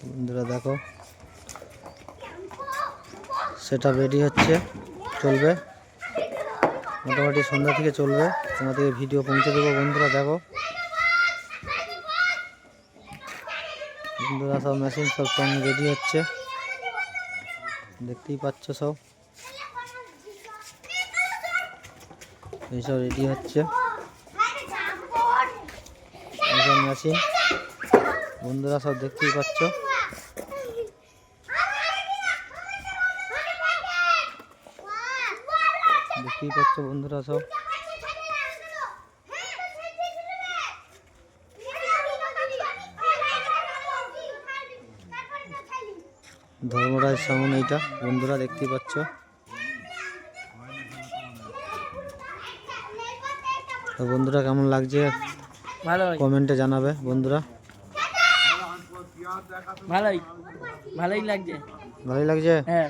বন্ধুরা দেখো সেটা রেডি হচ্ছে, চলবে মোটামুটি সন্ধ্যা থেকে চলবে। তোমাদেরকে ভিডিও পৌঁছে দেবো বন্ধুরা। দেখো বন্ধুরা সব মেশিন সব সঙ্গে রেডি হচ্ছে, দেখতেই পাচ্ছ সব এইসব রেডি হচ্ছে এইসব মেশিন বন্ধুরা সব দেখতেই পাচ্ছ। দেখতেই পাচ্ছ বন্ধুরা সব ধর্মরাজ সামন এইটা বন্ধুরা দেখতেই পাচ্ছ। তো বন্ধুরা কেমন লাগছে কমেন্টে জানাবে বন্ধুরা। ভালোই লাগছে। ভালোই লাগছে। হ্যাঁ।